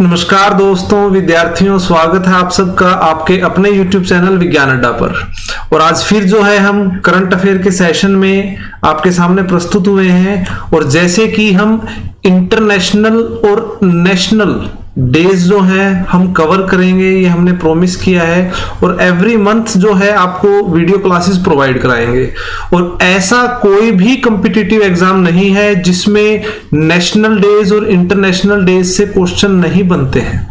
नमस्कार दोस्तों, विद्यार्थियों, स्वागत है आप सबका आपके अपने YouTube चैनल विज्ञान अड्डा पर। और आज फिर जो है हम करंट अफेयर के सेशन में आपके सामने प्रस्तुत हुए हैं। और जैसे कि हम इंटरनेशनल और नेशनल डेज जो हैं हम कवर करेंगे, ये हमने प्रॉमिस किया है। और एवरी मंथ जो है आपको वीडियो क्लासेस प्रोवाइड कराएंगे। और ऐसा कोई भी कॉम्पिटिटिव एग्जाम नहीं है जिसमें नेशनल डेज और इंटरनेशनल डेज से क्वेश्चन नहीं बनते हैं।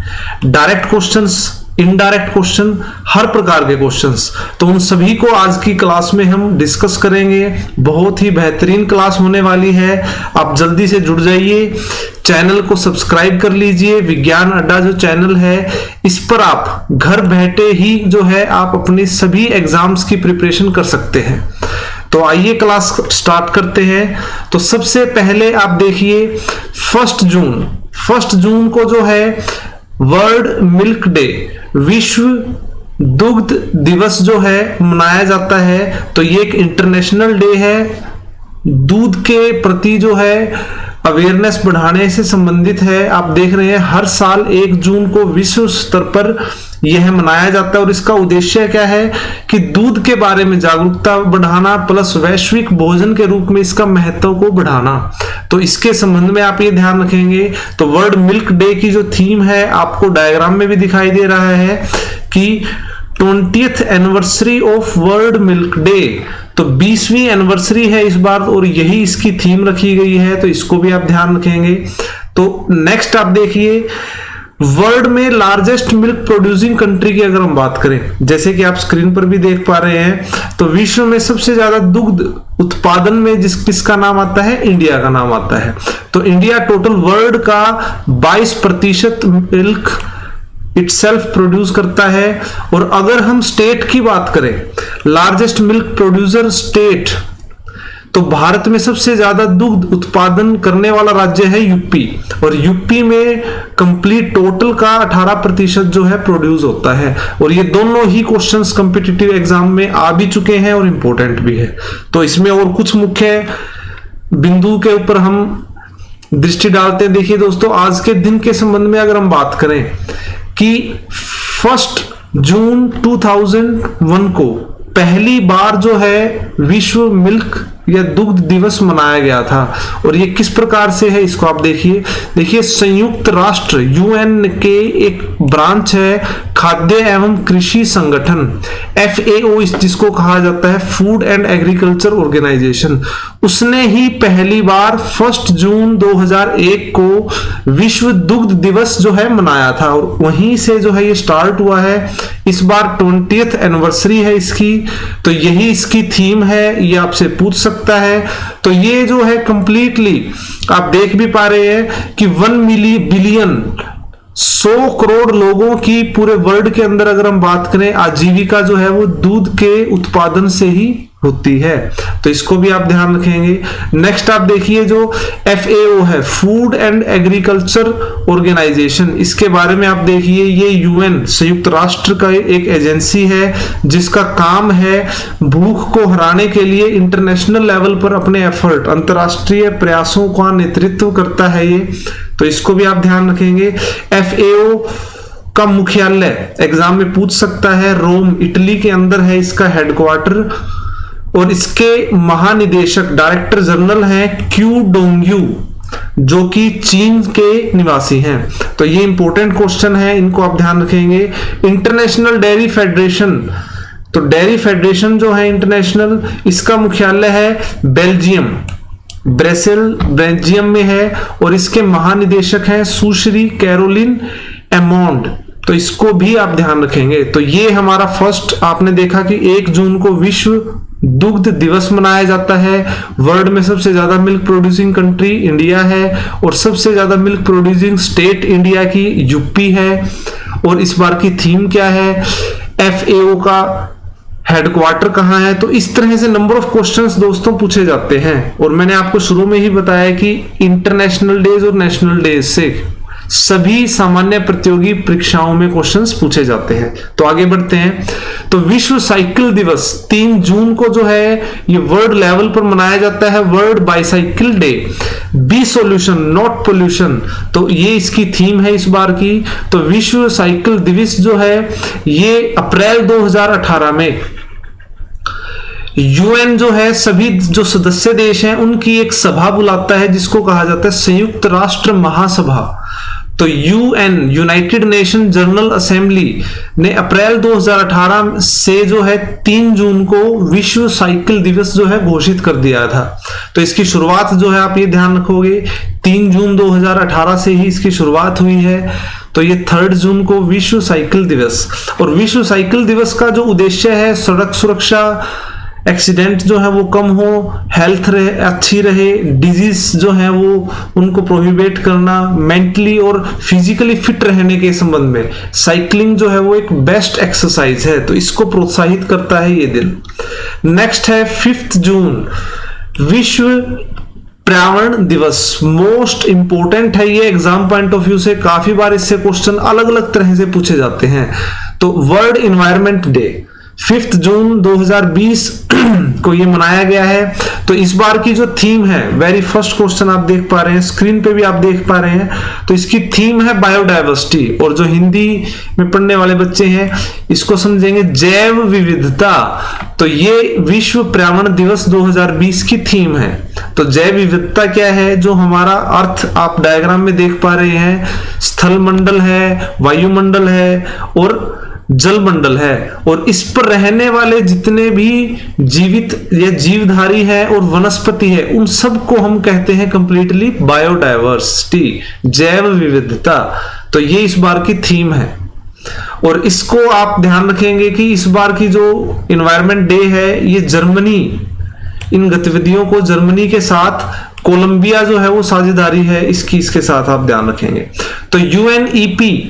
डायरेक्ट क्वेश्चंस, इनडायरेक्ट क्वेश्चन, हर प्रकार के क्वेश्चंस, तो उन सभी को आज की क्लास में हम डिस्कस करेंगे। बहुत ही बेहतरीन क्लास होने वाली है। आप जल्दी से जुड़ जाइए, चैनल को सब्सक्राइब कर लीजिए। विज्ञान अड्डा जो चैनल है, इस पर आप घर बैठे ही जो है आप अपनी सभी एग्जाम्स की प्रिपरेशन कर सकते हैं। तो आइए क्लास स्टार्ट करते हैं। तो सबसे पहले आप देखिए 1 जून को जो है वर्ल्ड मिल्क डे, विश्व दुग्ध दिवस जो है मनाया जाता है। तो ये एक इंटरनेशनल डे है, दूध के प्रति जो है अवेयरनेस बढ़ाने से संबंधित है। आप देख रहे हैं हर साल 1 जून को विश्व स्तर पर यह मनाया जाता है। और इसका उद्देश्य क्या है कि दूध के बारे में जागरूकता बढ़ाना प्लस वैश्विक भोजन के रूप में इसका महत्व को बढ़ाना। तो इसके संबंध में आप ये ध्यान रखेंगे। तो वर्ल्ड मिल्क डे की जो थीम है आपको डायग्राम में भी दिखाई दे रहा है कि 20th anniversary of world milk day, तो 20वीं एनिवर्सरी है इस बार और यही इसकी थीम रखी गई है। तो इसको भी आप ध्यान रखेंगे। तो नेक्स्ट आप देखिए वर्ल्ड में लार्जेस्ट मिल्क प्रोड्यूसिंग कंट्री की अगर हम बात करें, जैसे कि आप स्क्रीन पर भी देख पा रहे हैं, तो विश्व में सबसे ज्यादा दुग्ध उत्पादन में किसका नाम आता है? इंडिया का नाम आता है। तो इंडिया टोटल वर्ल्ड का 22% मिल्क इटसेल्फ प्रोड्यूस करता है। और अगर हम स्टेट की बात करें, लार्जेस्ट मिल्क प्रोड्यूसर स्टेट, तो भारत में सबसे ज्यादा दुग्ध उत्पादन करने वाला राज्य है यूपी। और यूपी में कंप्लीट टोटल का 18% जो है प्रोड्यूस होता है। और ये दोनों ही क्वेश्चंस कॉम्पिटिटिव एग्जाम में आ भी चुके हैं और इंपॉर्टेंट भी है। तो इसमें और कुछ मुख्य बिंदु के ऊपर हम दृष्टि डालते हैं। देखिए दोस्तों, आज के दिन के संबंध में अगर हम बात करें कि 1 जून 2001 को पहली बार जो है विश्व मिल्क या दुग्ध दिवस मनाया गया था। और ये किस प्रकार से है इसको आप देखिए संयुक्त राष्ट्र यूएन के एक ब्रांच है खाद्य एवं कृषि संगठन, FAO जिसको कहा जाता है, फूड एंड एग्रीकल्चर ऑर्गेनाइजेशन, उसने ही पहली बार 1 जून 2001 को विश्व दुग्ध दिवस जो है मनाया था। और वहीं से जो है ये स्टार्ट हुआ है। इस बार 20th एनिवर्सरी है इसकी, तो यही इसकी थीम है, ये आपसे पूछ सकता है। तो ये जो है कंप्लीटली आप देख भी पा रहे हैं कि 1 बिलियन 100 करोड़ लोगों की पूरे वर्ल्ड के अंदर अगर हम बात करें, आजीविका जो है वो दूध के उत्पादन से ही होती है। तो इसको भी आप ध्यान रखेंगे। नेक्स्ट आप देखिए जो FAO है, फूड एंड एग्रीकल्चर ऑर्गेनाइजेशन, इसके बारे में आप देखिए, ये यूएन संयुक्त राष्ट्र का एक एजेंसी है जिसका काम है भूख को हराने के लिए इंटरनेशनल लेवल पर अपने एफर्ट, अंतरराष्ट्रीय प्रयासों का नेतृत्व करता है ये। तो इसको भी आप ध्यान रखेंगे। FAO का मुख्यालय एग्जाम में पूछ सकता है, रोम इटली के अंदर है इसका हेडक्वार्टर। और इसके महानिदेशक डायरेक्टर जनरल हैं क्यू डोंगयू, जो कि चीन के निवासी हैं। तो ये इंपॉर्टेंट क्वेश्चन है, इनको आप ध्यान रखेंगे। इंटरनेशनल डेयरी फेडरेशन, तो डेयरी फेडरेशन जो है इंटरनेशनल, इसका मुख्यालय है बेल्जियम, बेल्जियम में है। और इसके महानिदेशक हैं सुश्री कैरोलिन एमोंड। तो इसको भी आप ध्यान रखेंगे। तो ये हमारा फर्स्ट आपने देखा कि 1 जून को विश्व दुग्ध दिवस मनाया जाता है। वर्ल्ड में सबसे ज्यादा मिल्क प्रोड्यूसिंग कंट्री इंडिया है और सबसे ज्यादा मिल्क प्रोड्यूसिंग स्टेट इंडिया की यूपी है। और इस बार की थीम क्या है? FAO का हेडक्वार्टर कहां है? तो इस तरह से नंबर ऑफ क्वेश्चंस दोस्तों पूछे जाते हैं। और मैंने आपको शुरू में ही बताया कि इंटरनेशनल डेज और नेशनल डेज से सभी सामान्य प्रतियोगी परीक्षाओं में क्वेश्चंस पूछे जाते हैं। तो आगे बढ़ते हैं। तो विश्व साइकिल दिवस 3 जून को जो है ये वर्ल्ड लेवल पर मनाया जाता है, world bicycle day. Be solution not pollution, तो ये इसकी थीम है इस बार की। तो विश्व साइकिल दिवस जो है ये अप्रैल 2018 में यूएन जो है सभी जो सदस्य देश हैं उनकी एक सभा बुलाता है जिसको कहा जाता है संयुक्त राष्ट्र महासभा। तो UN United nation general assembly ने अप्रैल 2018 से जो है 3 जून को विश्व साइकिल दिवस जो है घोषित कर दिया था। तो इसकी शुरुआत जो है आप ये ध्यान रखोगे 3 जून 2018 से ही इसकी शुरुआत हुई है। तो ये 3 जून को विश्व साइकिल दिवस। और विश्व साइकिल दिवस का जो उद्देश्य है सड़क सुरक्षा, एक्सीडेंट जो है वो कम हो, हेल्थ अच्छी रहे, डिजीज जो है वो उनको प्रोहिबिट करना, मेंटली और फिजिकली फिट रहने के संबंध में साइकिलिंग जो है वो एक बेस्ट एक्सरसाइज है, तो इसको प्रोत्साहित करता है ये दिन। नेक्स्ट है 5 जून विश्व पर्यावरण दिवस। मोस्ट इंपोर्टेंट है ये एग्जाम पॉइंट ऑफ व्यू से, काफी बार इससे क्वेश्चन अलग अलग तरह से पूछे जाते हैं। तो वर्ल्ड एनवायरनमेंट डे 5 जून 2020 को ये मनाया गया है। तो इस बार की जो थीम है, वेरी फर्स्ट क्वेश्चन आप देख पा रहे हैं, स्क्रीन पे भी आप देख पा रहे हैं, तो इसकी थीम है बायोडाइवर्सिटी। और जो हिंदी में पढ़ने वाले बच्चे हैं इसको समझेंगे जैव विविधता। तो ये विश्व पर्यावरण दिवस 2020 की थीम है। तो जैव विविधता क्या है, जो हमारा अर्थ आप डायग्राम में देख पा रहे हैं, स्थल मंडल है, वायुमंडल है और जल मंडल है, और इस पर रहने वाले जितने भी जीवित या जीवधारी है और वनस्पति है उन सबको हम कहते हैं कंप्लीटली बायोडाइवर्सिटी, जैव विविधता। तो ये इस बार की थीम है। और इसको आप ध्यान रखेंगे कि इस बार की जो एनवायरनमेंट डे है ये जर्मनी, इन गतिविधियों को जर्मनी के साथ कोलंबिया जो है वो साझेदारी है इसकी, इसके साथ आप ध्यान रखेंगे। तो यूएनईपी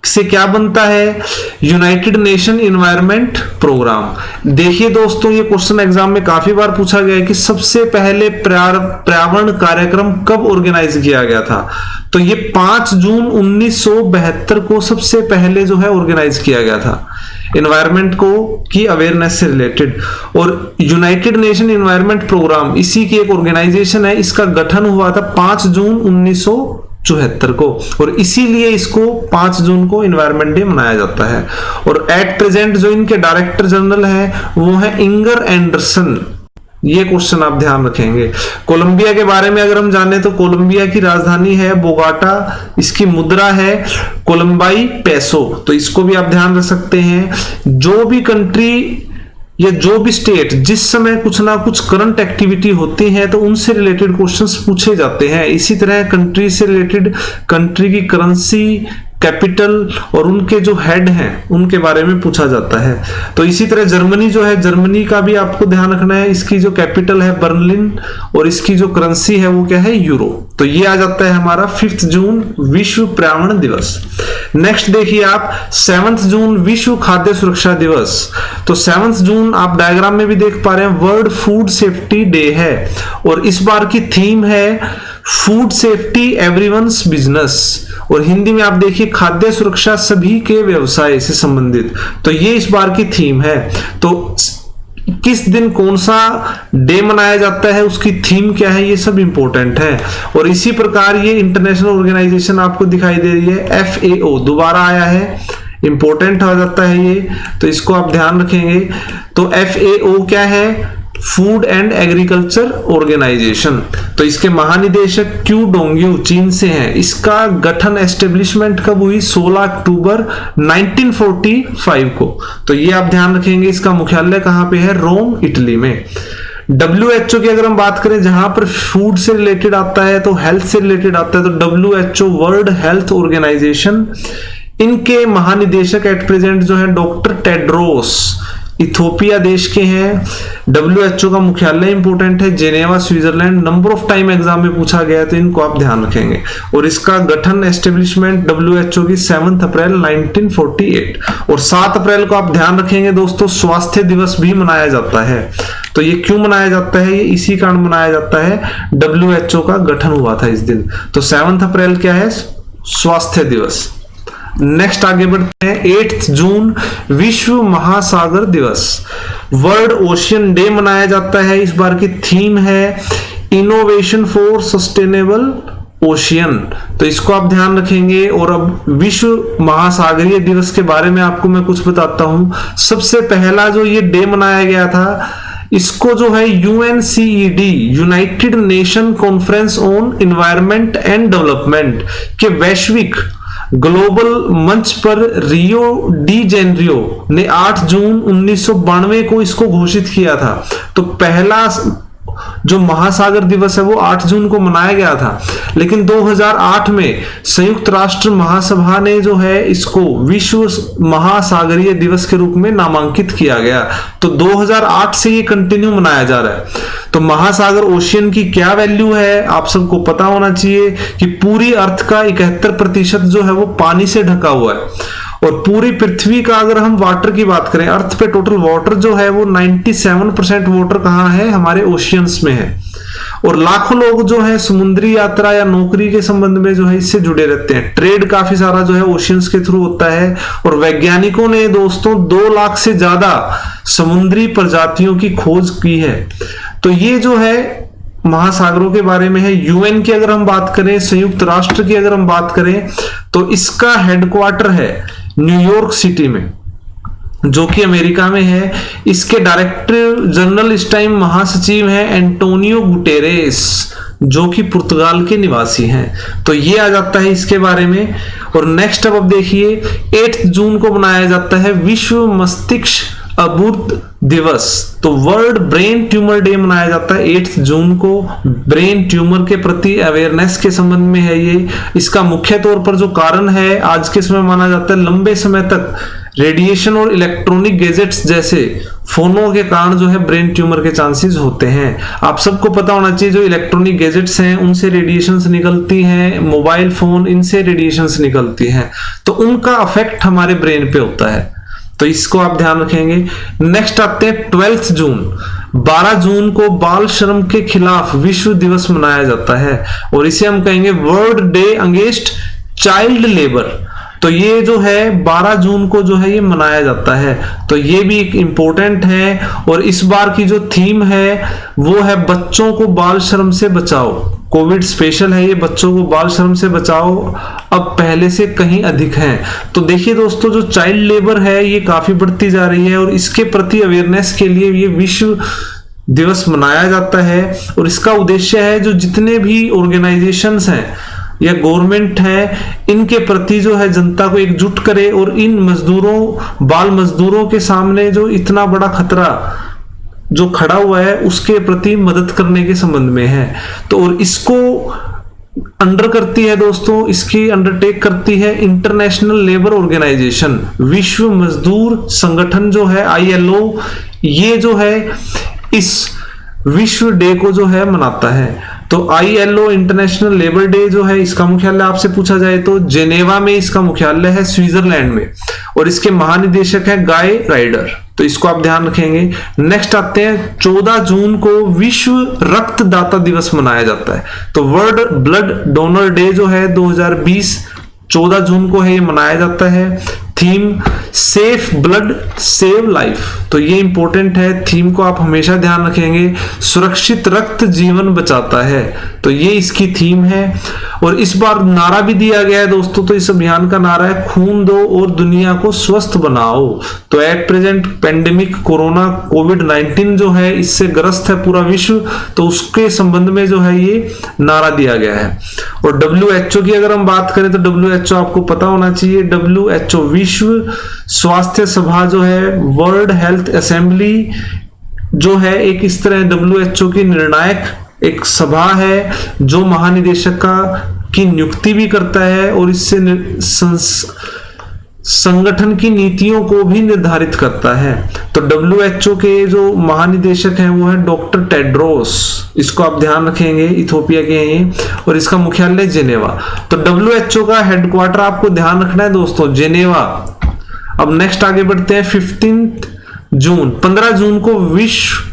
से क्या बनता है, यूनाइटेड नेशन एनवायरनमेंट प्रोग्राम। देखिए दोस्तों ये क्वेश्चन एग्जाम में काफी बार पूछा गया है कि सबसे पहले पर्यावरण कार्यक्रम कब ऑर्गेनाइज किया गया था। तो ये 5 जून 1972 को सबसे पहले जो है ऑर्गेनाइज किया गया था एनवायरनमेंट को की अवेयरनेस से रिलेटेड। और यूनाइटेड नेशन एनवायरनमेंट प्रोग्राम इसी की एक ऑर्गेनाइजेशन है, इसका गठन हुआ था 5 जून 1974 को, और इसीलिए इसको 5 जून को एनवायरनमेंट डे मनाया जाता है। और एट प्रेजेंट जो इनके डायरेक्टर जनरल है वो है इंगर एंडरसन। ये क्वेश्चन आप ध्यान रखेंगे। कोलंबिया के बारे में अगर हम जाने तो कोलंबिया की राजधानी है बोगाटा, इसकी मुद्रा है कोलंबाई पेसो, तो इसको भी आप ध्यान रख सकते हैं। जो भी कंट्री या जो भी स्टेट जिस समय कुछ ना कुछ करंट एक्टिविटी होती है तो उनसे रिलेटेड क्वेश्चंस पूछे जाते हैं। इसी तरह कंट्री से रिलेटेड कंट्री की करेंसी, कैपिटल और उनके जो हेड हैं उनके बारे में पूछा जाता है। तो इसी तरह जर्मनी जो है, जर्मनी का भी आपको ध्यान रखना है, इसकी जो कैपिटल है बर्लिन और इसकी जो करेंसी है वो क्या है, यूरो। तो ये आ जाता है हमारा 5 जून विश्व पर्यावरण दिवस। नेक्स्ट देखिए आप 7 जून विश्व खाद्य सुरक्षा दिवस। तो 7 जून आप डायग्राम में भी देख पा रहे हैं वर्ल्ड फूड सेफ्टी डे है, और इस बार की थीम है फूड सेफ्टी एवरीवन्स बिजनेस, और हिंदी में आप देखिए खाद्य सुरक्षा सभी के व्यवसाय से संबंधित। तो ये इस बार की थीम है। तो किस दिन कौन सा डे मनाया जाता है, उसकी थीम क्या है, ये सब इंपॉर्टेंट है। और इसी प्रकार ये इंटरनेशनल ऑर्गेनाइजेशन आपको दिखाई दे रही है FAO, दोबारा आया है, इंपॉर्टेंट आ जाता है ये, तो इसको आप ध्यान रखेंगे। तो FAO क्या है, फूड एंड एग्रीकल्चर ऑर्गेनाइजेशन। तो इसके महानिदेशक क्यू डोंग्यू चीन से हैं। इसका गठन एस्टेब्लिशमेंट कब हुई, 16 अक्टूबर 1945 को। तो ये आप ध्यान रखेंगे। इसका मुख्यालय कहां पे है, रोम इटली में। WHO की अगर हम बात करें जहां पर फूड से रिलेटेड आता है तो हेल्थ से रिलेटेड आता है, तो WHO वर्ल्ड हेल्थ ऑर्गेनाइजेशन, इनके महानिदेशक एट प्रेजेंट जो है डॉक्टर टेड्रोस, इथोपिया देश के हैं। WHO का मुख्यालय इंपोर्टेंट है Geneva Switzerland. Number of time exam में पूछा गया है तो इनको आप ध्यान रखेंगे। और इसका गठन एस्टेब्लिशमेंट WHO की 7 अप्रैल 1948। और 7 अप्रैल को आप ध्यान रखेंगे दोस्तों स्वास्थ्य दिवस भी मनाया जाता है। तो ये क्यों मनाया जाता है, ये इसी कारण मनाया जाता है, WHO का गठन हुआ था इस दिन। तो 7 अप्रैल क्या है, स्वास्थ्य दिवस। नेक्स्ट आगे बढ़ते हैं। 8 जून विश्व महासागर दिवस, वर्ल्ड ओशियन डे मनाया जाता है। इस बार की थीम है इनोवेशन फॉर सस्टेनेबल ओशियन, तो इसको आप ध्यान रखेंगे। और अब विश्व महासागरीय दिवस के बारे में आपको मैं कुछ बताता हूं। सबसे पहला जो ये डे मनाया गया था, इसको जो है UNCED, United nation conference on environment and development के वैश्विक ग्लोबल मंच पर रियो डी जेनेरियो ने 8 जून 1992 को इसको घोषित किया था। तो पहला जो महासागर दिवस है वो 8 जून को मनाया गया था, लेकिन 2008 में संयुक्त राष्ट्र महासभा ने जो है इसको विश्व महासागरीय दिवस के रूप में नामांकित किया गया। तो 2008 से ये कंटिन्यू मनाया जा रहा है। तो महासागर ओशियन की क्या वैल्यू है आप सबको पता होना चाहिए कि पूरी अर्थ का 71% जो है वो पानी से ढका हुआ है। और पूरी पृथ्वी का अगर हम वाटर की बात करें, अर्थ पे टोटल वाटर जो है वो 97% वाटर कहाँ है, हमारे ओशियंस में है। और लाखों लोग जो है समुद्री यात्रा या नौकरी के संबंध में जो है इससे जुड़े रहते हैं। ट्रेड काफी सारा जो है ओशियंस के थ्रू होता है। और वैज्ञानिकों ने दोस्तों 2 लाख से ज्यादा समुद्री प्रजातियों की खोज की है। तो ये जो है महासागरों के बारे में है। यूएन की अगर हम बात करें, संयुक्त राष्ट्र की अगर हम बात करें, तो इसका हेडक्वार्टर है न्यूयॉर्क सिटी में, जो कि अमेरिका में है। इसके डायरेक्टर जनरल इस टाइम महासचिव हैं एंटोनियो गुटेरेस, जो कि पुर्तगाल के निवासी हैं। तो ये आ जाता है इसके बारे में। और नेक्स्ट अब देखिए, 8 जून को मनाया जाता है विश्व मस्तिष्क अबूर्त दिवस। तो वर्ल्ड ब्रेन ट्यूमर डे मनाया जाता है 8 जून को। ब्रेन ट्यूमर के प्रति अवेयरनेस के संबंध में है ये। इसका मुख्य तौर पर जो कारण है आज के समय माना जाता है, लंबे समय तक रेडिएशन और इलेक्ट्रॉनिक गैजेट्स जैसे फोनों के कारण जो है ब्रेन ट्यूमर के चांसेस होते हैं। आप सबको पता होना चाहिए जो इलेक्ट्रॉनिक गैजेट्स हैं उनसे रेडिएशंस निकलती हैं, मोबाइल फोन इनसे रेडिएशंस निकलती हैं, तो उनका अफेक्ट हमारे ब्रेन पे होता है। तो इसको आप ध्यान रखेंगे। नेक्स्ट आते हैं 12 जून। 12 जून को बाल श्रम के खिलाफ विश्व दिवस मनाया जाता है और इसे हम कहेंगे world day against child labour. तो ये जो है 12 जून को जो है ये मनाया जाता है। तो ये भी एक इम्पोर्टेंट है। और इस बार की जो थीम है वो है बच्चों को बाल श्रम से बचाओ। कोविड स्पेशल है ये, बच्चों को बाल श्रम से बचाओ, अब पहले से कहीं अधिक है। तो देखिए दोस्तों, जो चाइल्ड लेबर है ये काफी बढ़ती जा रही है और इसके प्रति अवेयरनेस के लिए ये विश्व दिवस मनाया जाता है। और इसका उद्देश्य है जो जितने भी ऑर्गेनाइजेशंस हैं या गवर्नमेंट है, इनके प्रति जो है जनता को एकजुट करे और इन मजदूरों, बाल मजदूरों के सामने जो इतना बड़ा खतरा जो खड़ा हुआ है उसके प्रति मदद करने के संबंध में है। तो और इसको अंडर करती है दोस्तों, इसकी अंडरटेक करती है इंटरनेशनल लेबर ऑर्गेनाइजेशन, विश्व मजदूर संगठन जो है ILO। ये जो है इस विश्व डे को जो है मनाता है। तो ILO इंटरनेशनल लेबर डे जो है इसका मुख्यालय आपसे पूछा जाए तो जेनेवा में इसका मुख्यालय है, स्विट्जरलैंड में, और इसके महानिदेशक है गाय राइडर। तो इसको आप ध्यान रखेंगे। नेक्स्ट आते हैं 14 जून को विश्व रक्तदाता दिवस मनाया जाता है। तो वर्ल्ड ब्लड डोनर डे जो है 2020 14 जून को है ये मनाया जाता है। Theme safe blood save life. तो ये इंपॉर्टेंट है, थीम को आप हमेशा ध्यान रखेंगे। सुरक्षित रक्त जीवन बचाता है, तो ये इसकी थीम है। और इस बार नारा भी दिया गया है दोस्तों, तो इस अभियान का नारा है खून दो और दुनिया को स्वस्थ बनाओ। तो एट प्रेजेंट पेंडेमिक कोरोना कोविड-19 जो है इससे ग्रस्त है पूरा विश्व, तो उसके संबंध में जो है ये नारा दिया गया है। और WHO की अगर हम बात करें तो WHO आपको पता होना चाहिए, WHO विश्व स्वास्थ्य सभा जो है, वर्ल्ड हेल्थ असेंबली जो है, एक इस तरह WHO की निर्णायक एक सभा है जो महानिदेशक की नियुक्ति भी करता है और इससे संगठन की नीतियों को भी निर्धारित करता है। तो WHO के जो महानिदेशक हैं वो है डॉक्टर टेड्रोस। इसको आप ध्यान रखेंगे, इथोपिया के हैं ये, और इसका मुख्यालय जेनेवा। तो WHO का हेडक्वार्टर आपको ध्यान रखना है दोस्तों, जेनेवा। अब नेक्स्ट आगे बढ़ते हैं 15 जून को विश्व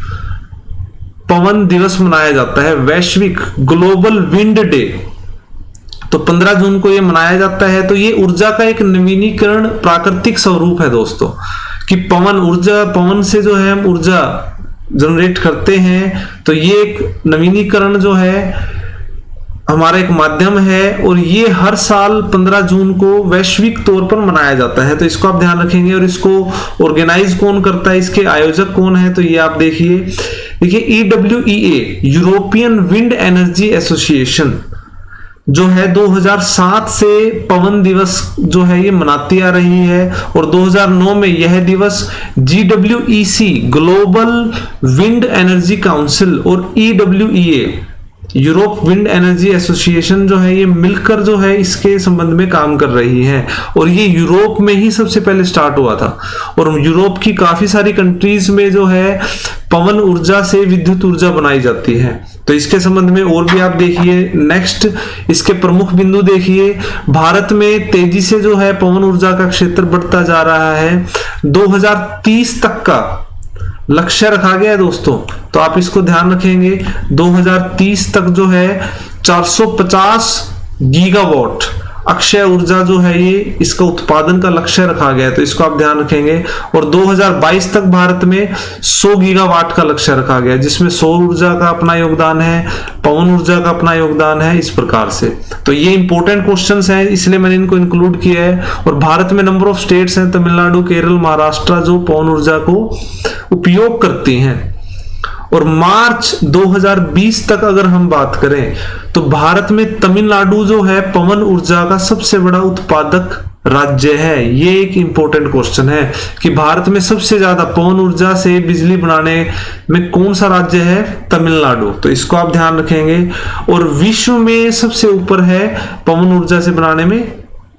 पवन दिवस मनाया जाता है, वैश्विक ग्लोबल विंड डे। तो 15 जून को ये मनाया जाता है। तो ये ऊर्जा का एक नवीनीकरण प्राकृतिक स्वरूप है दोस्तों, कि पवन से जो है हम ऊर्जा जनरेट करते हैं। तो ये एक नवीनीकरण जो है हमारा एक माध्यम है, और ये हर साल 15 जून को वैश्विक तौर पर मनाया जाता है। तो इसको आप ध्यान रखेंगे। और इसको ऑर्गेनाइज कौन करता है, इसके आयोजक कौन है, तो ये आप देखिए EWEA European wind energy association जो है 2007 से पवन दिवस जो है ये मनाती आ रही है। और 2009 में यह दिवस GWEC global wind energy council और EWEA Europe wind energy association जो है ये मिलकर जो है इसके संबंध में काम कर रही है। और ये यूरोप में ही सबसे पहले स्टार्ट हुआ था, और यूरोप की काफी सारी कंट्रीज में जो है पवन ऊर्जा से विद्युत ऊर्जा बनाई जाती है। तो इसके संबंध में और भी आप देखिए। नेक्स्ट इसके प्रमुख बिंदु देखिए। भारत में तेजी से जो है पवन ऊर्जा का क्षेत्र बढ़ता जा रहा है। 2030 तक का लक्ष्य रखा गया है दोस्तों, तो आप इसको ध्यान रखेंगे। 2030 तक जो है 450 गीगावाट अक्षय ऊर्जा जो है ये इसका उत्पादन का लक्ष्य रखा गया है, तो इसको आप ध्यान रखेंगे। और 2022 तक भारत में 100 गीगावाट का लक्ष्य रखा गया है, जिसमें सौर ऊर्जा का अपना योगदान है, पवन ऊर्जा का अपना योगदान है, इस प्रकार से। तो ये इंपॉर्टेंट क्वेश्चंस हैं, इसलिए मैंने इनको इंक्लूड किया है। और भारत में नंबर ऑफ स्टेट्स हैं तमिलनाडु, केरल, महाराष्ट्र जो पवन ऊर्जा को उपयोग करती हैं। और मार्च 2020 तक अगर हम बात करें तो भारत में तमिलनाडु जो है पवन ऊर्जा का सबसे बड़ा उत्पादक राज्य है। ये एक इंपॉर्टेंट क्वेश्चन है कि भारत में सबसे ज्यादा पवन ऊर्जा से बिजली बनाने में कौन सा राज्य है, तमिलनाडु। तो इसको आप ध्यान रखेंगे। और विश्व में सबसे ऊपर है पवन ऊर्जा से बनाने में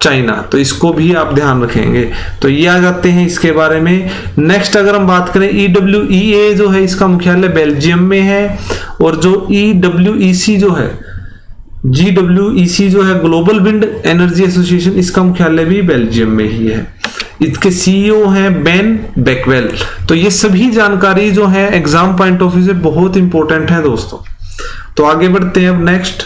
चाइना, तो इसको भी आप ध्यान रखेंगे। तो ये आ जाते हैं इसके बारे में। नेक्स्ट अगर हम बात करें EWEA जो है इसका मुख्यालय बेल्जियम में है। और जो EWEC जो है GWEC जो है ग्लोबल विंड एनर्जी एसोसिएशन, इसका मुख्यालय भी बेल्जियम में ही है। इसके CEO हैं बेन बैकवेल। तो ये सभी जानकारी जो है एग्जाम पॉइंट ऑफ व्यू से बहुत इंपॉर्टेंट है दोस्तों। तो आगे बढ़ते हैं अब। Next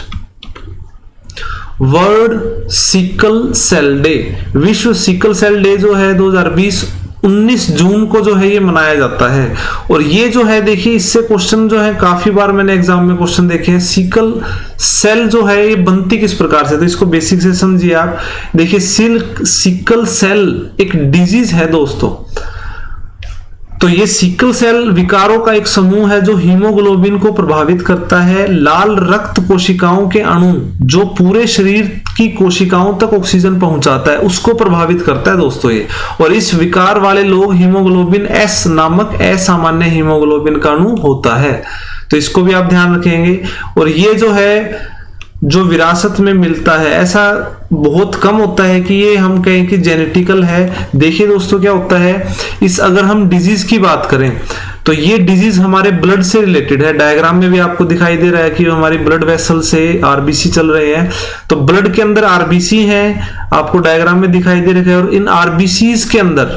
world sickle cell day, विश्व सिकल सेल डे जो है 2020 19 जून को जो है ये मनाया जाता है। और ये जो है देखिए इससे क्वेश्चन जो है काफी बार मैंने एग्जाम में क्वेश्चन देखे हैं। सिकल सेल जो है ये बनती किस प्रकार से, तो इसको बेसिक से समझिए आप। देखिए सिकल सेल एक डिजीज है दोस्तों। तो ये सिकल सेल विकारों का एक समूह है जो हीमोग्लोबिन को प्रभावित करता है। लाल रक्त कोशिकाओं के अणु जो पूरे शरीर की कोशिकाओं तक ऑक्सीजन पहुंचाता है उसको प्रभावित करता है दोस्तों ये। और इस विकार वाले लोग हीमोग्लोबिन S नामक असामान्य हीमोग्लोबिन का अणु होता है, तो इसको भी आप ध्यान रखेंगे। और ये जो है जो विरासत में मिलता है ऐसा बहुत कम होता है कि ये हम कहें कि जेनेटिकल है। देखिए दोस्तों क्या होता है, इस अगर हम डिजीज की बात करें तो ये डिजीज हमारे ब्लड से रिलेटेड है। डायग्राम में भी आपको दिखाई दे रहा है कि हमारी ब्लड वेसल से आरबीसी चल रहे हैं। तो ब्लड के अंदर आरबीसी हैं, आपको डायग्राम में दिखाई दे रहे हैं। और इन आरबीसीज के अंदर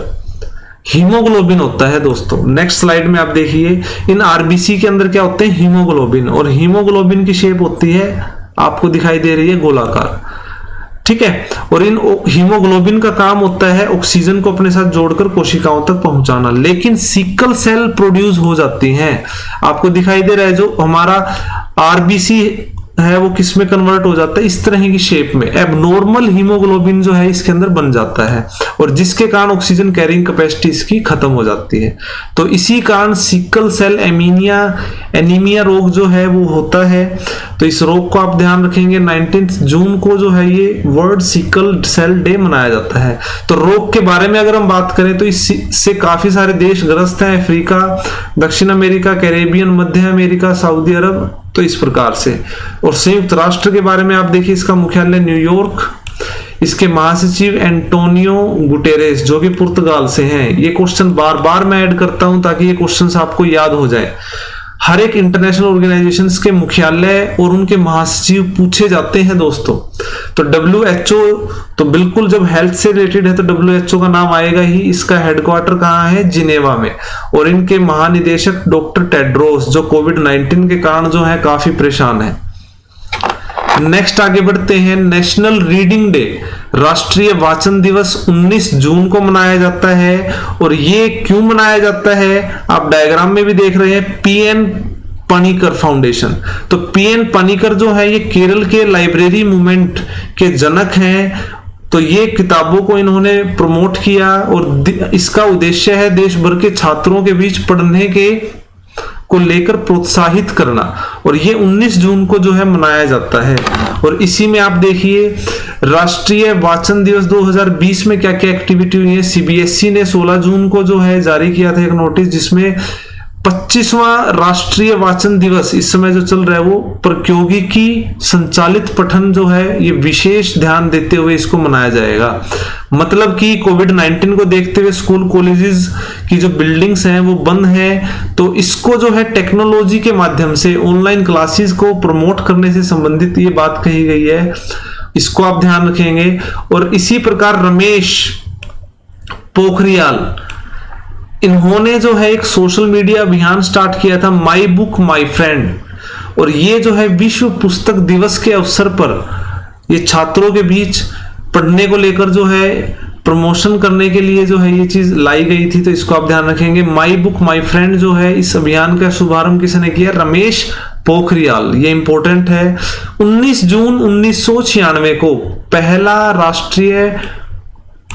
हीमोग्लोबिन होता है दोस्तों। नेक्स्ट स्लाइड में आप देखिए इन आरबीसी के अंदर क्या होते हैं, हीमोग्लोबिन। और हीमोग्लोबिन की शेप होती है, आपको दिखाई दे रही है गोलाकार, ठीक है। और इन हीमोग्लोबिन का काम होता है ऑक्सीजन को अपने साथ जोड़कर कोशिकाओं तक पहुंचाना। लेकिन सिकल सेल प्रोड्यूस हो जाती हैं, आपको दिखाई दे रहा है जो हमारा आरबीसी है वो किस में कन्वर्ट हो जाता है, इस तरह की शेप में एबनॉर्मल हीमोग्लोबिन जो है इसके अंदर बन जाता है। और जिसके कारण ऑक्सीजन कैरिंग कैपेसिटी इसकी खत्म हो जाती है। तो इसी कारण सिकल सेल एनीमिया रोग जो है वो होता है। तो इस रोग को आप ध्यान रखेंगे। 19 जून को जो है ये वर्ल्ड सिकल सेल डे मनाया जाता है। तो रोग के बारे में अगर हम बात करें तो इससे काफी सारे देश ग्रस्त हैं, अफ्रीका, दक्षिण अमेरिका, कैरेबियन, मध्य अमेरिका, सऊदी अरब, तो इस प्रकार से। और संयुक्त राष्ट्र के बारे में आप देखिए, इसका मुख्यालय न्यूयॉर्क, इसके महासचिव एंटोनियो गुटेरेस जो कि पुर्तगाल से हैं। ये क्वेश्चन बार बार मैं ऐड करता हूं ताकि ये क्वेश्चंस आपको याद हो जाए। हर एक इंटरनेशनल ऑर्गेनाइजेशंस के मुख्यालय और उनके महासचिव पूछे जाते हैं दोस्तों। तो WHO तो बिल्कुल जब हेल्थ से रिलेटेड है तो WHO का नाम आएगा ही। इसका हेडक्वार्टर कहाँ है, जिनेवा में। और इनके महानिदेशक डॉक्टर टेड्रोस जो कोविड-19 के कारण जो है काफी परेशान है। नेक्स्ट आगे बढ़ते हैं, नेशनल रीडिंग डे, राष्ट्रीय वाचन दिवस 19 जून को मनाया जाता है। और ये क्यों मनाया जाता है, आप डायग्राम में भी देख रहे हैं, पीएन पनिकर फाउंडेशन। तो पीएन पनिकर जो है ये केरल के लाइब्रेरी मूवमेंट के जनक हैं। तो ये किताबों को इन्होंने प्रमोट किया और इसका उद्देश्य है देश भर के छात्रों के बीच पढ़ने के को लेकर प्रोत्साहित करना। और ये 19 जून को जो है मनाया जाता है। और इसी में आप देखिए राष्ट्रीय वाचन दिवस 2020 में क्या क्या एक्टिविटी हुई है। सीबीएसई ने 16 जून को जो है जारी किया था एक नोटिस, जिसमें 25वां राष्ट्रीय वाचन दिवस इस समय जो चल रहा है वो प्रौद्योगिकी संचालित पठन जो है ये विशेष ध्यान देते हुए इसको मनाया जाएगा। मतलब कि कोविड-19 को देखते हुए स्कूल कॉलेजेस की जो बिल्डिंग्स हैं वो बंद हैं, तो इसको जो है टेक्नोलॉजी के माध्यम से ऑनलाइन क्लासेस को प्रमोट करने से संबंधित ये बात कही गई है, इसको आप ध्यान रखेंगे। और इसी प्रकार रमेश पोखरियाल, इन्होंने जो है एक सोशल मीडिया अभियान स्टार्ट किया था, माई बुक माई फ्रेंड। और ये जो है विश्व पुस्तक दिवस के अवसर पर ये छात्रों के बीच पढ़ने को लेकर जो है प्रमोशन करने के लिए जो है ये चीज लाई गई थी। तो इसको आप ध्यान रखेंगे। माई बुक माई फ्रेंड जो है इस अभियान का शुभारंभ किसने किया, रमेश पोखरियाल, ये इंपॉर्टेंट है। 19 जून 1996 को पहला राष्ट्रीय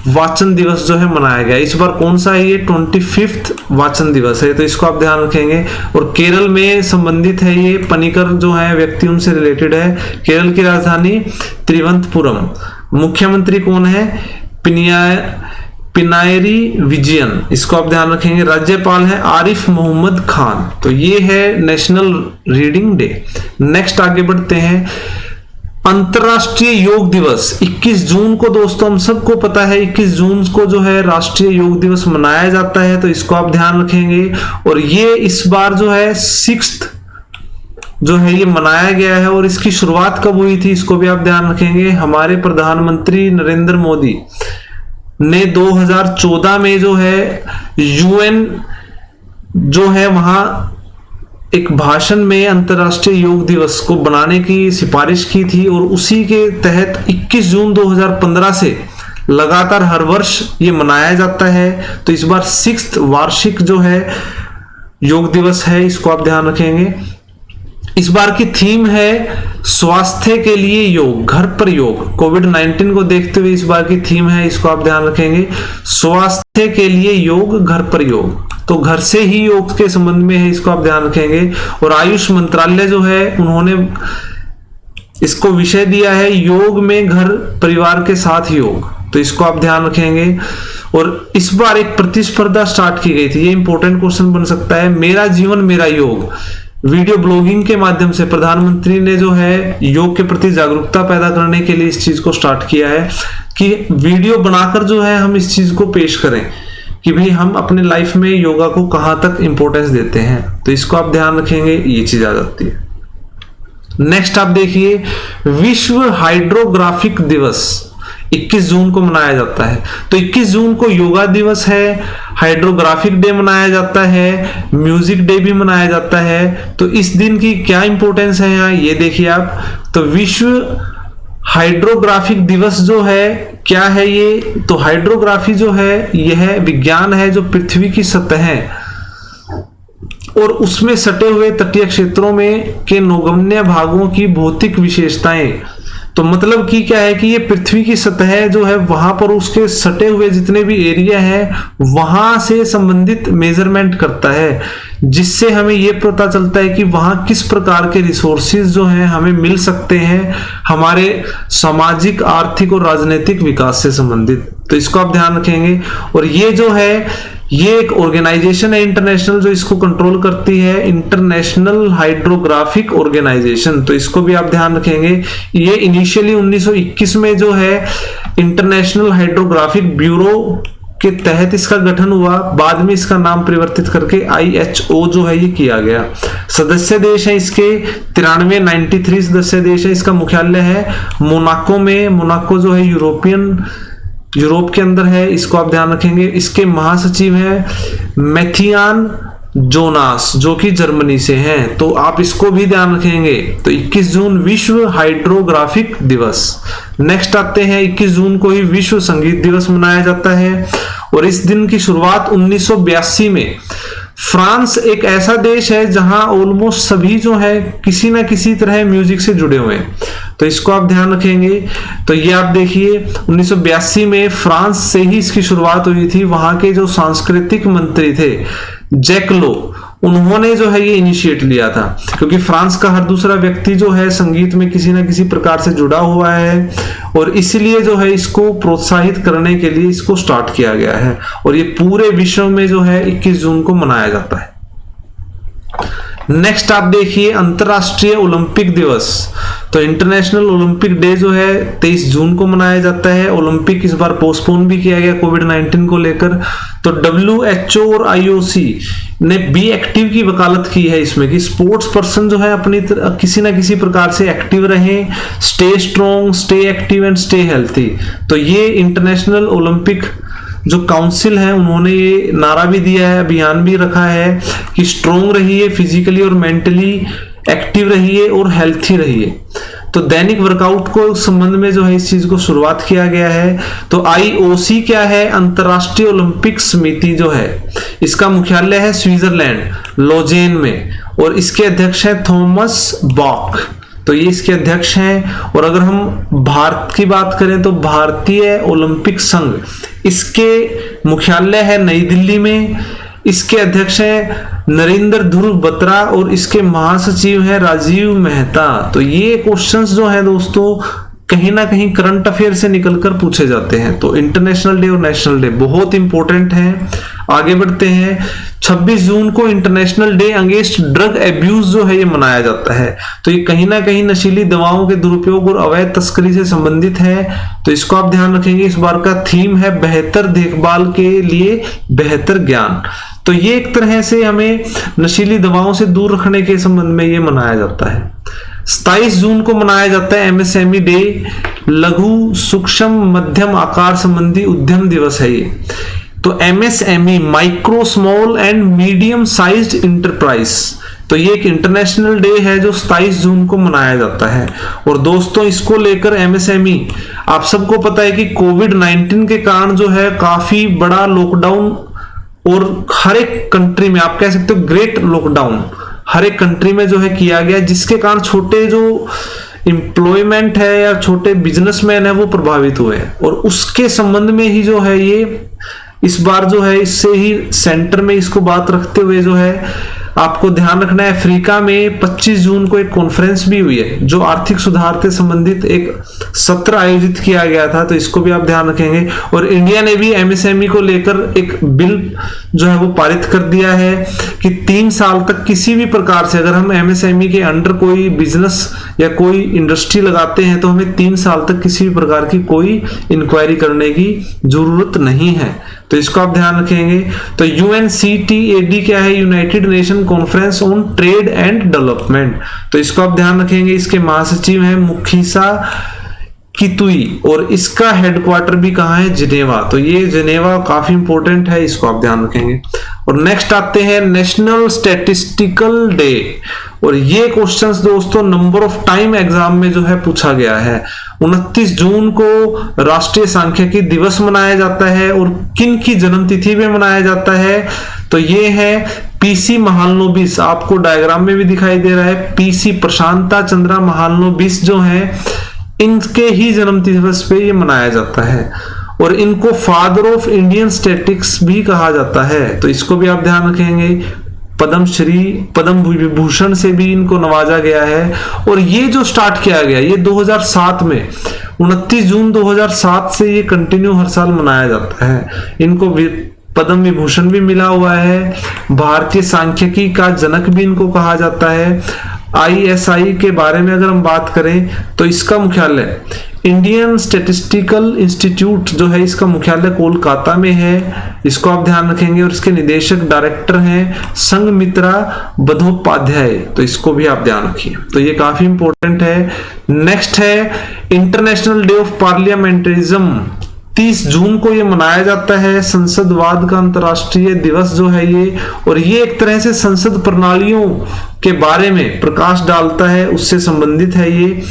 वाचन दिवस जो है मनाया गया। इस बार कौन सा है, ये 25वां वाचन दिवस है, तो इसको आप ध्यान रखेंगे। और केरल में संबंधित है ये, पनिकर जो है व्यक्ति उनसे रिलेटेड है। केरल की राजधानी तिरुवनंतपुरम। मुख्यमंत्री कौन है, पिनायरी विजयन, इसको आप ध्यान रखेंगे। राज्यपाल है आरिफ मोहम्मद खान। तो ये है नेशनल रीडिंग डे। नेक्स्ट आगे बढ़ते हैं, अंतरराष्ट्रीय योग दिवस 21 जून को। दोस्तों हम सबको पता है 21 जून को जो है राष्ट्रीय योग दिवस मनाया जाता है, तो इसको आप ध्यान रखेंगे। और ये इस बार जो है 6th जो है ये मनाया गया है। और इसकी शुरुआत कब हुई थी, इसको भी आप ध्यान रखेंगे। हमारे प्रधानमंत्री नरेंद्र मोदी ने 2014 में जो है यूएन जो है वहां एक भाषण में अंतरराष्ट्रीय योग दिवस को बनाने की सिफारिश की थी। और उसी के तहत 21 जून 2015 से लगातार हर वर्ष ये मनाया जाता है। तो इस बार 6th वार्षिक जो है योग दिवस है, इसको आप ध्यान रखेंगे। इस बार की थीम है स्वास्थ्य के लिए योग, घर पर योग। कोविड-19 को देखते हुए इस बार की थीम है, इसको आप ध्यान रखेंगे, स्वास्थ्य के लिए योग, घर पर योग। तो घर से ही योग के संबंध में है, इसको आप ध्यान रखेंगे। और आयुष मंत्रालय जो है उन्होंने इसको विषय दिया है योग में घर परिवार के साथ योग, तो इसको आप ध्यान रखेंगे। और इस बार एक प्रतिस्पर्धा स्टार्ट की गई थी, ये इंपॉर्टेंट क्वेश्चन बन सकता है, मेरा जीवन मेरा योग। वीडियो ब्लॉगिंग के माध्यम से प्रधानमंत्री ने जो है योग के प्रति जागरूकता पैदा करने के लिए इस चीज को स्टार्ट किया है कि वीडियो बनाकर जो है हम इस चीज को पेश करें कि भाई हम अपने लाइफ में योगा को कहां तक इंपॉर्टेंस देते हैं। तो इसको आप ध्यान रखेंगे, ये चीज आ जाती है। नेक्स्ट आप देखिए, विश्व हाइड्रोग्राफिक दिवस 21 जून को मनाया जाता है। तो 21 जून को योगा दिवस है, हाइड्रोग्राफिक डे मनाया जाता है, म्यूजिक डे भी मनाया जाता है। तो इस दिन की क्या इंपॉर्टेंस है यहाँ, ये देखिए आप। तो विश्व हाइड्रोग्राफिक दिवस जो है क्या है ये, तो हाइड्रोग्राफी जो है यह विज्ञान है जो पृथ्वी की सतह है और उसमें सटे हुए तटीय क्षेत्रों में के नौगम्य भागों की भौतिक विशेषताएं। तो मतलब कि क्या है कि ये पृथ्वी की सतह जो है वहां पर उसके सटे हुए जितने भी एरिया है वहां से संबंधित मेजरमेंट करता है, जिससे हमें ये पता चलता है कि वहां किस प्रकार के रिसोर्सेज जो हैं हमें मिल सकते हैं हमारे सामाजिक, आर्थिक और राजनीतिक विकास से संबंधित। तो इसको आप ध्यान रखेंगे। और ये जो है ये एक ऑर्गेनाइजेशन है इंटरनेशनल जो इसको कंट्रोल करती है, इंटरनेशनल हाइड्रोग्राफिक ऑर्गेनाइजेशन। तो इसको भी आप ध्यान रखेंगे। ये इनिशियली 1921 में जो है इंटरनेशनल हाइड्रोग्राफिक ब्यूरो के तहत इसका गठन हुआ, बाद में इसका नाम परिवर्तित करके IHO जो है ये किया गया। सदस्य देश है इसके 93 सदस्य देश है। इसका मुख्यालय है मोनाको में। मोनाको जो है यूरोप के अंदर है, इसको आप ध्यान रखेंगे। इसके महासचिव है मैथियान जोनास, जो कि जर्मनी से हैं, तो आप इसको भी ध्यान रखेंगे। तो 21 जून विश्व हाइड्रोग्राफिक दिवस। नेक्स्ट आते हैं, 21 जून को ही विश्व संगीत दिवस मनाया जाता है। और इस दिन की शुरुआत 1982 में, फ्रांस एक ऐसा देश है जहां ऑलमोस्ट सभी जो है किसी ना किसी तरह म्यूजिक से जुड़े हुए हैं, तो इसको आप ध्यान रखेंगे। तो ये आप देखिए 1982 में फ्रांस से ही इसकी शुरुआत हुई थी। वहां के जो सांस्कृतिक मंत्री थे जैक लो, उन्होंने जो है ये इनिशिएट लिया था, क्योंकि फ्रांस का हर दूसरा व्यक्ति जो है संगीत में किसी ना किसी प्रकार से जुड़ा हुआ है, और इसलिए जो है इसको प्रोत्साहित करने के लिए इसको स्टार्ट किया गया है। और ये पूरे विश्व में जो है 21 जून को मनाया जाता है। नेक्स्ट आप देखिए अंतरराष्ट्रीय ओलंपिक दिवस। तो इंटरनेशनल ओलंपिक डे जो है 23 जून को मनाया जाता है। ओलंपिक इस बार पोस्टपोन भी किया गया कोविड-19 को लेकर। तो WHO और IOC ने बी एक्टिव की वकालत की है इसमें, कि स्पोर्ट्स पर्सन जो है अपनी किसी ना किसी प्रकार से एक्टिव रहें, stay strong, stay active and stay healthy. तो ये इंटरनेशनल ओलंपिक जो काउंसिल है उन्होंने ये नारा भी दिया है, अभियान भी रखा है कि स्ट्रॉन्ग रहिए, फिजिकली और मेंटली एक्टिव रहिए और हेल्थी रहिए। तो दैनिक वर्कआउट को संबंध में जो है इस चीज को शुरुआत किया गया है। तो IOC क्या है? अंतरराष्ट्रीय ओलंपिक समिति जो है, इसका मुख्यालय है स्विट्जरलैंड लोजेन में, और इसके अध्यक्ष है थॉमस बॉक। तो ये इसके अध्यक्ष हैं। और अगर हम भारत की बात करें तो भारतीय ओलंपिक संघ, इसके मुख्यालय है नई दिल्ली में। इसके अध्यक्ष हैं नरेंद्र ध्रुव बत्रा और इसके महासचिव हैं राजीव मेहता। तो ये क्वेश्चंस जो है दोस्तों कहीं ना कहीं करंट अफेयर से निकलकर पूछे जाते हैं। तो इंटरनेशनल डे और नेशनल डे बहुत इंपॉर्टेंट हैं। आगे बढ़ते हैं। 26 जून को international day against drug abuse जो है ये मनाया जाता है। तो ये कहीं ना कहीं नशीली दवाओं के दुरुपयोग और अवैध तस्करी से संबंधित है। तो इसको आप ध्यान रखेंगे। इस बार का थीम है बेहतर देखभाल के लिए बेहतर ज्ञान। तो ये एक तरह से हमें नशीली दवाओं से दूर रखने के संबंध में ये मनाया जाता है। 27 जून को मनाया जाता है MSME डे, लघु सूक्ष्म मध्यम आकार संबंधी उद्यम दिवस है ये। तो MSME micro small and medium sized enterprise, तो ये एक इंटरनेशनल डे है जो 27 जून को मनाया जाता है। और दोस्तों इसको लेकर MSME, आप सबको पता है कि कोविड-19 के कारण जो है काफी बड़ा लॉकडाउन, और हर एक कंट्री में आप कह सकते हो ग्रेट लॉकडाउन हर एक कंट्री में जो है किया गया, जिसके कारण छोटे जो एम्प्लॉयमेंट है या छोटे बिजनेसमैन है वो प्रभावित हुए। और उसके संबंध में ही जो है ये इस बार जो है इससे ही सेंटर में इसको बात रखते हुए जो है आपको ध्यान रखना है। अफ्रीका में 25 जून को एक कॉन्फ्रेंस भी हुई है जो आर्थिक सुधार से संबंधित एक सत्र आयोजित किया गया था। तो इसको भी आप ध्यान रखेंगे। और इंडिया ने भी MSME को लेकर एक बिल जो है वो पारित कर दिया है कि 3 साल तक किसी भी प्रकार से अगर हम MSME के अंडर कोई बिजनेस या कोई इंडस्ट्री लगाते हैं तो हमें 3 साल तक किसी भी प्रकार की कोई इंक्वायरी करने की जरूरत नहीं है। तो इसको आप ध्यान रखेंगे। तो UNCTAD क्या है? United nation conference on trade and development. तो इसको आप ध्यान रखेंगे। इसके महासचिव हैं मुखीसा कितुई, और इसका हेडक्वार्टर भी कहाँ है? जिनेवा। तो ये जिनेवा काफी इंपॉर्टेंट है, इसको आप ध्यान रखेंगे। और नेक्स्ट आते हैं नेशनल स्टैटिस्टिकल डे। और ये क्वेश्चंस दोस्तों नंबर ऑफ टाइम एग्जाम में जो है पूछा गया है। 29 जून को राष्ट्रीय सांख्यिकी दिवस मनाया जाता है। और किन की जन्म तिथि में मनाया जाता है? तो ये है PC महालनोबिस, आपको डायग्राम में भी दिखाई दे रहा है। PC प्रशांता चंद्रा महालनोबिस जो है, इनके ही जन्म दिवस पे ये मनाया जाता है। और इनको फादर ऑफ इंडियन स्टैटिस्टिक्स भी कहा जाता है। तो इसको भी आप ध्यान रखेंगे। पद्मश्री, पद्म विभूषण से भी इनको नवाजा गया है। और ये जो स्टार्ट किया गया ये 2007 में, 29 जून 2007 से ये कंटिन्यू हर साल मनाया जाता है। इनको पद्म विभूषण भी मिला हुआ है। भारतीय सांख्यिकी का जनक भी इनको कहा जाता है। ISI के बारे में अगर हम बात करें तो इसका मुख्यालय इंडियन स्टैटिस्टिकल इंस्टीट्यूट जो है, इसका मुख्यालय कोलकाता में है। इसको आप ध्यान रखेंगे। और इसके निदेशक डायरेक्टर हैं संघमित्रा बंदोपाध्याय। तो इसको भी आप ध्यान रखिए। तो ये काफी इंपॉर्टेंट है। नेक्स्ट है इंटरनेशनल डे ऑफ पार्लियामेंटरिज्म। 30 जून को ये मनाया जाता है संसदवाद का अंतर्राष्ट्रीय दिवस जो है ये, और ये एक तरह से संसद प्रणालियों के बारे में प्रकाश डालता है, उससे संबंधित है ये।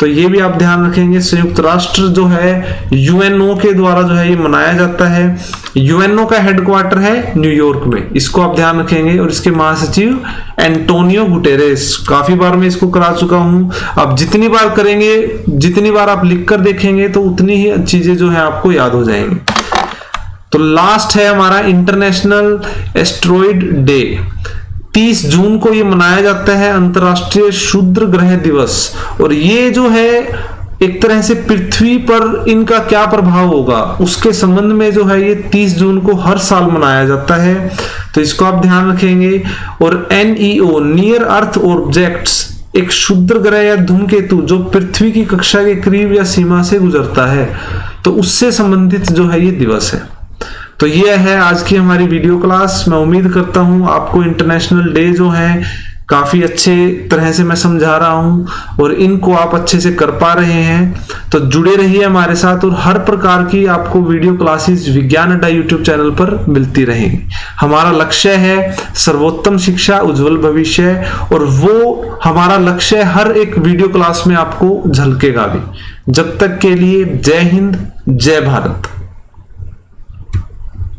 तो ये भी आप ध्यान रखेंगे। संयुक्त राष्ट्र जो है यूएनओ के द्वारा जो है ये मनाया जाता है। यूएनओ का हेडक्वार्टर है न्यूयॉर्क में, इसको आप ध्यान रखेंगे। और इसके महासचिव एंटोनियो गुटेरेस, काफी बार मैं इसको करा चुका हूं। अब जितनी बार करेंगे, जितनी बार आप लिख कर देखेंगे तो उतनी ही चीजें जो है आपको याद हो जाएंगी। तो लास्ट है हमारा इंटरनेशनल एस्टेरॉयड डे। 30 जून को ये मनाया जाता है अंतर्राष्ट्रीय क्षुद्र ग्रह दिवस। और ये जो है एक तरह से पृथ्वी पर इनका क्या प्रभाव होगा उसके संबंध में जो है ये 30 जून को हर साल मनाया जाता है, तो इसको आप ध्यान रखेंगे। और NEO नियर अर्थ ऑब्जेक्ट्स, एक क्षुद्र ग्रह या धूमकेतु जो पृथ्वी की कक्षा के करीब या सीमा से गुजरता है, तो उससे संबंधित जो है ये दिवस है। तो ये है आज की हमारी वीडियो क्लास। मैं उम्मीद करता हूं आपको इंटरनेशनल डे जो है काफी अच्छे तरह से मैं समझा रहा हूं और इनको आप अच्छे से कर पा रहे हैं। तो जुड़े रहिए हमारे साथ और हर प्रकार की आपको वीडियो क्लासेस विज्ञान अड्डा यूट्यूब चैनल पर मिलती रहेंगी। हमारा लक्ष्य है सर्वोत्तम शिक्षा उज्जवल भविष्य, और वो हमारा लक्ष्य हर एक वीडियो क्लास में आपको झलकेगा भी। जब तक के लिए जय हिंद, जय भारत।